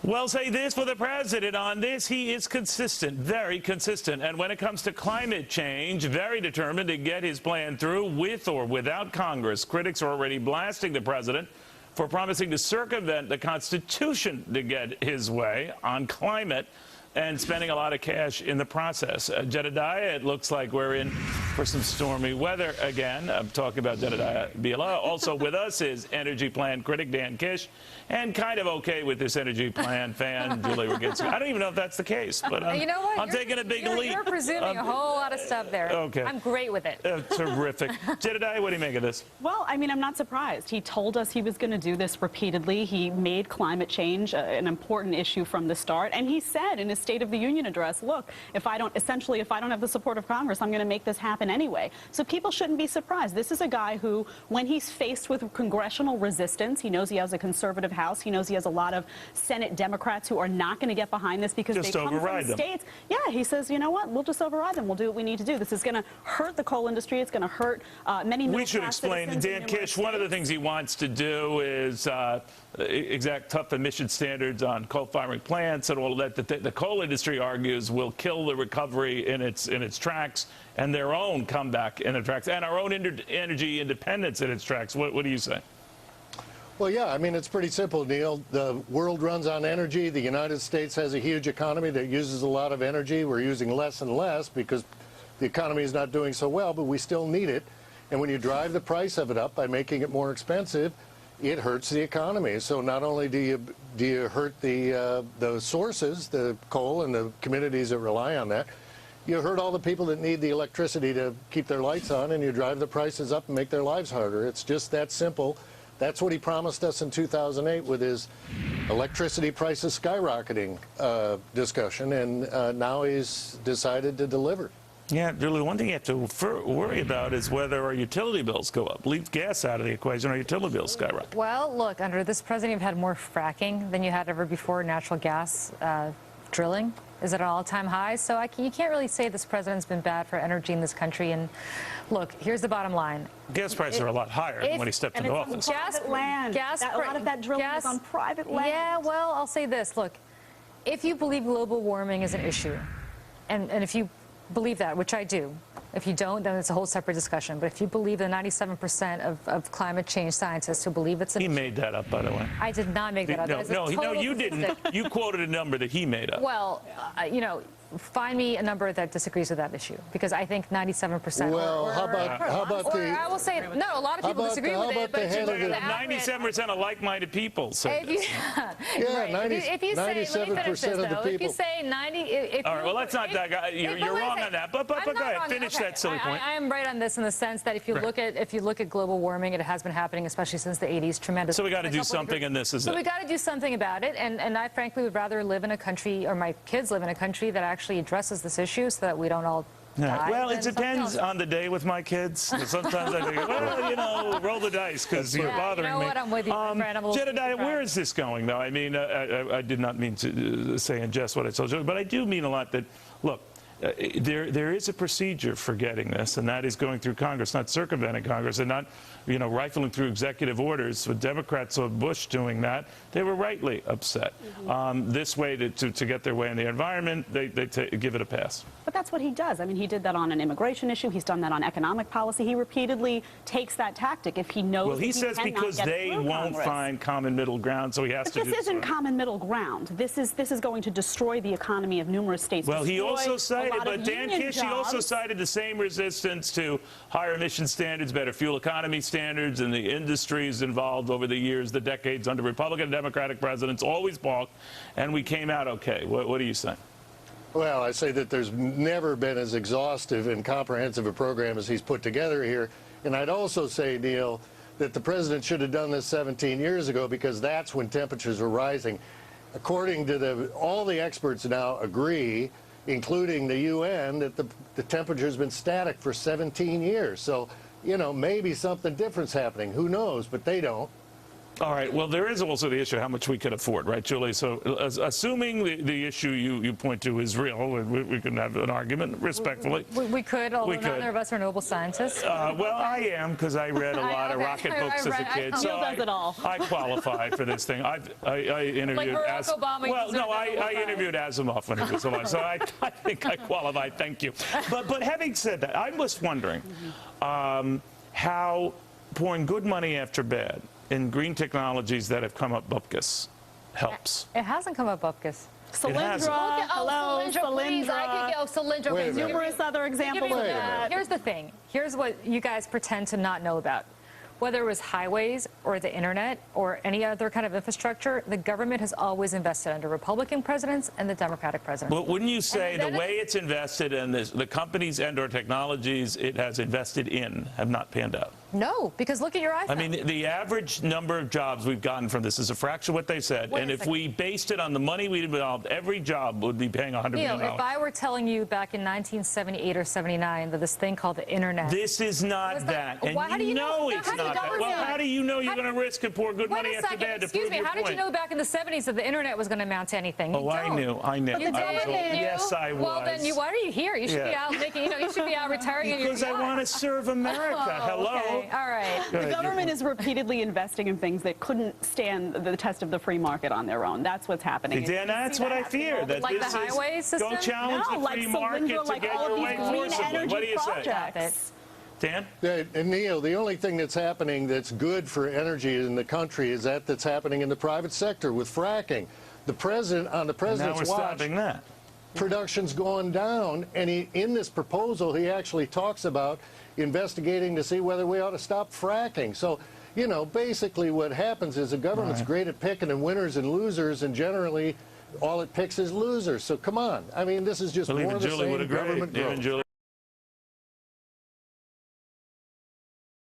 Well, say this for the president on this. He is consistent, very consistent. And when it comes to climate change, very determined to get his plan through with or without Congress. Critics are already blasting the president for promising to circumvent the Constitution to get his way on climate and spending a lot of cash in the process. Jedediah, it looks like we're in for some stormy weather again. I'm talking about Jedediah Bila. Also with us is energy plan critic Dan Kish, and kind of okay with this energy plan fan Julie Rogitsky. I don't even know if that's the case, but you know what? I'm taking a big leap. You're presuming a whole lot of stuff there. Okay. I'm great with it. Terrific. Jedediah, what do you make of this? Well, I mean, I'm not surprised. He told us he was going to do this repeatedly. He made climate change an important issue from the start, and he said in his State of the Union address, look, if I don't have the support of Congress, I'm going to make this happen anyway. So people shouldn't be surprised. This is a guy who, when he's faced with congressional resistance, he knows he has a conservative House, he knows he has a lot of Senate Democrats who are not going to get behind this because they come from states. Yeah, he says, you know what, we'll just override them. We'll do what we need to do. This is going to hurt the coal industry. It's going to hurt many middle-class We should explain. Dan Kish, one of the things he wants to do is exact tough emission standards on coal-firing plants and all that. The coal industry argues will kill the recovery in its tracks and their own comeback in the tracks and our own energy independence in its tracks. What do you say? Well, yeah, I mean, it's pretty simple, Neil. The world runs on energy. The United States has a huge economy that uses a lot of energy. We're using less and less because the economy is not doing so well, but we still need it. And when you drive the price of it up by making it more expensive, it hurts the economy. So not only do you hurt the sources, the coal and the communities that rely on that, you hurt all the people that need the electricity to keep their lights on, and you drive the prices up and make their lives harder. It's just that simple. That's what he promised us in 2008 with his electricity prices skyrocketing discussion, and now he's decided to deliver. Yeah, Julie, one thing you have to worry about is whether our utility bills go up. Leave gas out of the equation, our utility bills skyrocket. Well, look, under this president, you've had more fracking than you had ever before. Natural gas drilling is at an all-time high. So you can't really say this president's been bad for energy in this country. And look, here's the bottom line. Gas prices are a lot higher than when he stepped into office. Private land. A lot of that drilling is on private land. Yeah, well, I'll say this. Look, if you believe global warming is an issue, and if you believe that, which I do. If you don't, then it's a whole separate discussion. But if you believe the 97% of climate change scientists who believe it's an issue. He made that up, by the way. I did not make that up. No, you didn't. You quoted a number that he made up. Well, you know, find me a number that disagrees with that issue, because I think 97%. Well, how about I will say no. A lot of people disagree with it, but 97% of like-minded people say this. Yeah, 97% of the people. If you say 90, all right. Well, let's not. You're wrong on that. But go ahead. Finish that silly point. I am right on this in the sense that if you look at global warming, it has been happening, especially since the 80s. Tremendous. So we got to do something, and this is it. So we got to do something about it, and I frankly would rather live in a country, or my kids live in a country that actually addresses this issue so that we don't all die. Well, it depends on the day with my kids. Sometimes I think, well, you know, roll the dice because you're bothering me. You know what? I'm with you, my friend. Jedediah, where is this going, though? I mean, I did not mean to say in jest what I told you, but I do mean a lot that, look, there is a procedure for getting this, and that is going through Congress, not circumventing Congress, and not, you know, rifling through executive orders. With Democrats or Bush doing that, they were rightly upset. This way to get their way in the environment, they give it a pass. But that's what he does. I mean, he did that on an immigration issue. He's done that on economic policy. He repeatedly takes that tactic if he knows. Well, he says because they won't find common middle ground, so he has to do this. This isn't common middle ground. This is going to destroy the economy of numerous states. Well, he also cited, but Dan Kish, he also cited the same resistance to higher emission standards, better fuel economy standards, and the industries involved over the years, the decades under Republican and Democratic presidents always balked, and we came out okay. What do you say? Well, I say that there's never been as exhaustive and comprehensive a program as he's put together here. And I'd also say, Neil, that the president should have done this 17 years ago, because that's when temperatures were rising. According to all the experts now agree, including the UN, that the temperature's been static for 17 years. So, you know, maybe something different's happening. Who knows? But they don't. All right. Well, there is also the issue of how much we can afford, right, Julie? So, assuming the issue you point to is real, we can have an argument respectfully. We could, although could. neither of us are Nobel scientists. Well, I am, because I read a lot of rocket books as a kid. Neil does it all. I qualify for this thing. I interviewed Like Barack Obama. Well, no, I interviewed Asimov when he was alive, so I think I qualify. Thank you. But having said that, I was wondering how pouring good money after bad in green technologies that have come up bupkis helps. It hasn't come up bupkis. Solyndra, hello, Please, I could go Solyndra. Wait a minute. numerous other examples of that. Here's the thing. Here's what you guys pretend to not know about. Whether it was highways or the internet or any other kind of infrastructure, the government has always invested under Republican presidents and the Democratic presidents. But wouldn't you say the way it's invested and the companies and/or technologies it has invested in have not panned out? No, because look at your iPhone. I mean, the average number of jobs we've gotten from this is a fraction of what they said. Wait and a if second. we based it on the money we'd involved, every job would be paying $100 Neil, million. if I were telling you back in 1978 or 79 that this thing called the internet. This is not that. And How do you know? it's How do not you that. Well, how do you know you're going to risk and pour good Wait money a after second. bad to Excuse prove me. your How did you point? know back in the 70s that the internet was going to amount to anything? Oh, I knew. But the I was government old. knew. Yes, I was. Well, then why are you here? You should be out making. You should be out retiring in your Because I want to serve America. Hello. Okay. All right. Go The ahead, government is repeatedly investing in things that couldn't stand the test of the free market on their own. That's what's happening. Dan, that's what I fear. That Like the this highway is system? go challenge No, the like free Solyndra, market to like get all your of way these green forcibly. energy What do you say? projects. Dan? And Neil, the only thing that's happening that's good for energy in the country is that's happening in the private sector with fracking. The president, on the Now president's we're watch, stopping that. production's going down, and in this proposal, he actually talks about investigating to see whether we ought to stop fracking. So, basically what happens is the government's great at picking and winners and losers, and generally all it picks is losers. So come on. I mean, this is just Believe more me, of the Julie would same agree. government Even growth. Julie